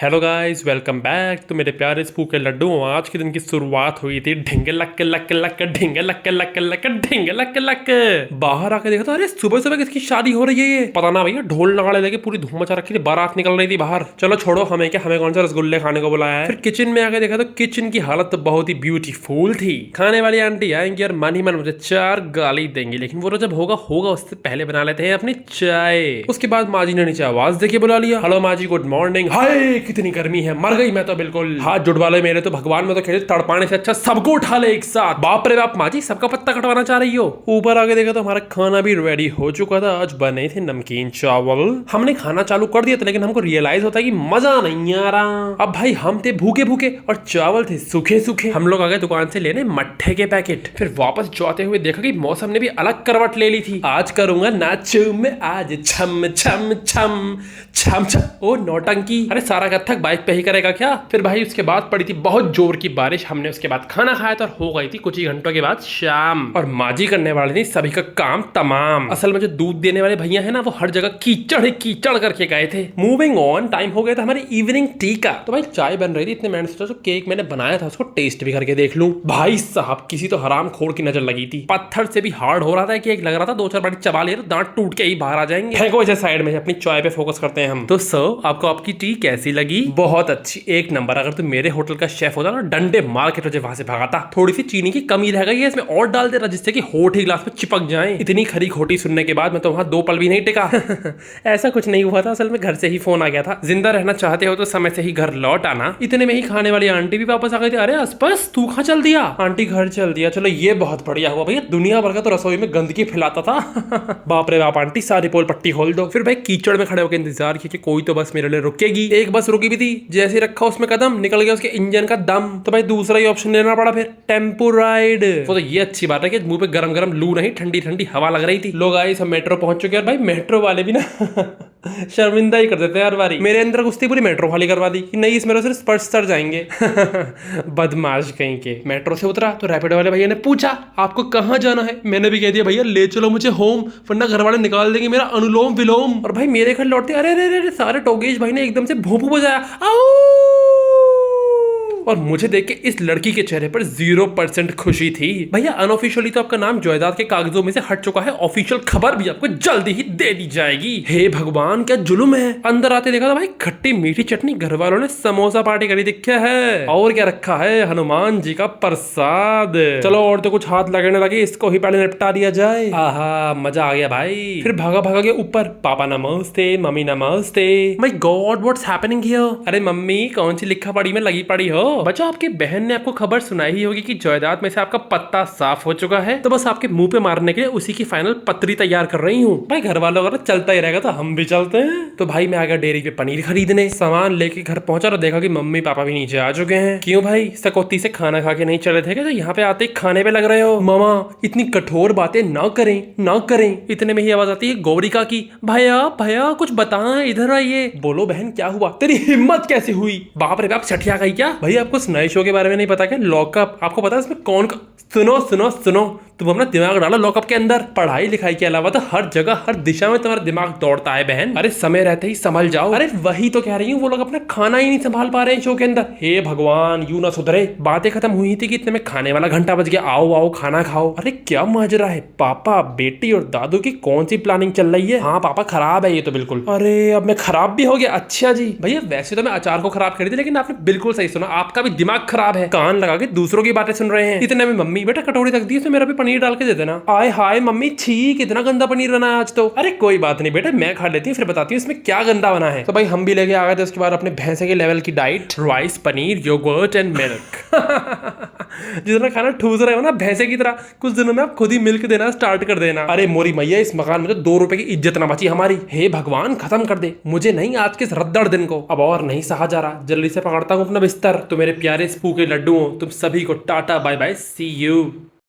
Hello guys, welcome back. तो मेरे प्यारे स्पू के लड्डू, आज के दिन की शुरुआत हुई थी ढिंगे लक लक लक ढिंगे लक लक लक ढिंगे लक लक। बाहर आके देखा तो अरे सुबह सुबह किसकी शादी हो रही है। ये पता ना भैया, ढोल नगाड़े लेके पूरी धूम मचा रखी थी, बारात निकल रही थी बाहर। चलो छोड़ो, हमें क्या, हमें कौन सा रसगुल्ले खाने को बुलाया है। फिर किचन में आके देखा तो किचन की हालत तो बहुत ही ब्यूटीफुल थी। खाने वाली आंटी आएंगी और मन ही मन मुझे 4 गाली देंगी, लेकिन वो जब होगा होगा उससे पहले बना लेते हैं अपनी चाय। उसके बाद माँ जी ने नीचे आवाज देके बुला लिया, हेलो माँ जी, गुड मॉर्निंग। हाय कितनी गर्मी है, मर गई मैं तो बिल्कुल। हाथ जुड़वा ले मेरे तो, भगवान में तो खेले तड़पाने से अच्छा सबको उठा ले एक साथ। बाप रे बाप, माँ जी सबका पत्ता कटवाना चाह रही हो। ऊपर आके देखा तो हमारा खाना भी रेडी हो चुका था। आज बने थे नमकीन चावल। हमने खाना चालू कर दिया था, लेकिन हमको रियलाइज होता है कि मजा नहीं आ रहा। अब भाई हम थे भूखे भूखे और चावल थे सूखे सूखे। हम लोग आ गए दुकान से लेने मट्ठे के पैकेट। फिर वापस जाते हुए देखा कि मौसम ने भी अलग करवट ले ली थी। आज करूंगा नाचू मैं आज छम छम छम छम छम। ओ नौटंकी, अरे सारा कथक बाइक पे ही करेगा क्या। फिर भाई उसके बाद पड़ी थी बहुत जोर की बारिश। हमने उसके बाद खाना खाया था और हो गई थी कुछ ही घंटों के बाद शाम। और माजी करने वाली थी सभी का काम तमाम। असल में जो दूध देने वाले भैया है ना, वो हर जगह कीचड़ ही कीचड़ करके गए थे। मूविंग ऑन, टाइम हो गया था हमारी इवनिंग टी का। तो भाई चाय बन रही थी, इतने मैंने सोचा केक मैंने बनाया था उसको टेस्ट भी करके देख लूं। भाई साहब किसी तो हराम खोर की नजर लगी थी। पत्थर से भी हार्ड हो रहा था केक, लग रहा था 2-4 बार चबा ले दांत टूट के ही बाहर आ जाएंगे। फेंको इसे साइड में, अपनी चाय पे फोकस करते हैं हम। तो सर, आपको आपकी टी कैसी लगी? बहुत अच्छी, एक नंबर। अगर तुम मेरे होटल का शेफ होता ना, डंडे मार के तुझे वहां से भगाता। थोड़ी सी चीनी की कमी रह गई है, इसमें और डाल देना जिससे कि होठ ही गिलास में चिपक जाए। इतनी खरी खोटी सुनने के बाद मैं तो वहां 2 पल भी नहीं टिका। ऐसा कुछ नहीं हुआ था, असल में घर से ही फोन आ गया था। जिंदा रहना चाहते हो तो समय से ही घर लौट आना। इतने में ही खाने वाली आंटी भी वापस आ गई थी। अरे अस्पस, तू कहाँ चल दिया? आंटी घर चल दिया। चलो ये बहुत बढ़िया हुआ भैया, दुनिया भर का तो रसोई में गंदगी फैलाता था। बाप रे बाप आंटी, सारी पोल पट्टी खोल दो। फिर भाई कीचड़ में खड़े होकर इंतजार किया कि कोई तो बस मेरे लिए रुकेगी। एक बस रुकी भी थी, जैसे रखा उसमें कदम, निकल गया उसके इंजन का दम। तो भाई दूसरा ही ऑप्शन लेना पड़ा, फिर टेम्पो राइड। वो तो ये अच्छी बात है कि मुंह पे गरम गरम लू नहीं, ठंडी ठंडी हवा लग रही थी। लोग आए, सब मेट्रो पहुंच चुके हैं। भाई मेट्रो वाले भी ना शर्मिंदा ही कर देते हैं हर बारी। मेरे अंदर गुस्ती पूरी मेट्रो वाली करवा दी कि नहीं, इसमें सिर्फ स्पर्श सर जाएंगे। बदमाश कहीं के। मेट्रो से उतरा तो रैपिडो वाले भैया ने पूछा आपको कहाँ जाना है। मैंने भी कह दिया भैया ले चलो मुझे होम, वरना घर वाले निकाल देंगे मेरा अनुलोम विलोम। और भाई मेरे घर लौटते अरे अरे अरे सारे टोगेश भाई ने एकदम से भोंपू बजाया। और मुझे देख के इस लड़की के चेहरे पर 0% खुशी थी। भैया अनऑफिशियली तो आपका नाम जायदाद के कागजों में से हट चुका है, ऑफिशियल खबर भी आपको जल्दी ही दे दी जाएगी। हे भगवान, क्या जुल्म है। अंदर आते देखा था भाई खट्टी मीठी चटनी, घर वालों ने समोसा पार्टी करी दिखा है। और क्या रखा है, हनुमान जी का प्रसाद। चलो और तो कुछ हाथ लगने लगे, इसको ही पहले निपटा दिया जाए। आहा मजा आ गया भाई। फिर भागा भागा के ऊपर, पापा नमस्ते, मम्मी नमस्ते। My God what's happening here. अरे मम्मी कौन सी लिखा पढ़ी में लगी पड़ी हो। बच्चों, आपकी बहन ने आपको खबर सुनाई ही होगी कि जायदाद में से आपका पत्ता साफ हो चुका है। तो बस आपके मुंह पे मारने के लिए उसी की फाइनल पत्री तैयार कर रही हूँ। भाई घर वालों का चलता ही रहेगा तो हम भी चलते हैं। तो भाई मैं आ गया डेयरी पे पनीर खरीदने। सामान लेके घर पहुंचा और देखा कि मम्मी पापा भी नीचे आ चुके हैं। क्यों भाई, सकौती से खाना खा के नहीं चले थे क्या? तो यहाँ पे आते खाने पे लग रहे हो। मामा इतनी कठोर बातें ना करें ना करें। इतने में ही आवाज आती है गौरिका की, भैया भैया कुछ बता, इधर आइए। बोलो बहन क्या हुआ, तेरी हिम्मत कैसे हुई? बाप रे बाप, सठिया गई क्या? भाई आपको नए शो के बारे में नहीं पता क्या? लॉकअप। आपको पता है इसमें कौन सुनो सुनो सुनो, तुम अपना दिमाग डालो लॉकअप के अंदर। पढ़ाई लिखाई के अलावा तो हर जगह हर दिशा में तुम्हारा दिमाग दौड़ता है बहन। अरे समय रहते ही संभल जाओ। अरे वही तो कह रही हूँ, वो लोग अपना खाना ही नहीं संभाल पा रहे हैं शो के अंदर। हे भगवान, यूं ना सुधरे। बातें खत्म हुई थी कि इतने में खाने वाला घंटा बज गया, आओ आओ खाना खाओ। अरे क्या माजरा है, पापा बेटी और दादू की कौन सी प्लानिंग चल रही है? हाँ पापा खराब है ये तो बिल्कुल। अरे अब मैं खराब भी हो गया। अच्छा जी भैया, वैसे तो मैं अचार को खराब कर दी, लेकिन आपने बिल्कुल सही सुना, आपका भी दिमाग खराब है। कान लगा के दूसरों की बातें सुन रहे हैं। इतने में मम्मी, बेटा कटोरी रख दी, इसमें मेरा भी पनीर डाल के दे देना। आय हाय मम्मी, छी कितना गंदा पनीर बना है आज तो। अरे कोई बात नहीं बेटा, मैं खा लेती हूँ, फिर बताती हूँ इसमें क्या गंदा बना है। तो भाई हम भी लेके आ गए थे उसके बाद अपने भैंसे के लेवल की diet, rice paneer yogurt and milk. जितना खाना ठूस रहे हो ना भैंसे की तरह, कुछ दिनों में आप खुद ही मिल्क देना स्टार्ट कर देना। अरे मोरी मैया, इस मकान में तो 2 रुपए की इज्जत ना बची हमारी। हे भगवान खत्म कर दे, मुझे नहीं आज के इस रद्दड़ दिन को अब और नहीं सहा जा रहा। जल्दी से पकड़ता हूँ अपना बिस्तर। तो मेरे प्यारे स्पू के लड्डू, तुम सभी को tata bye bye, see you.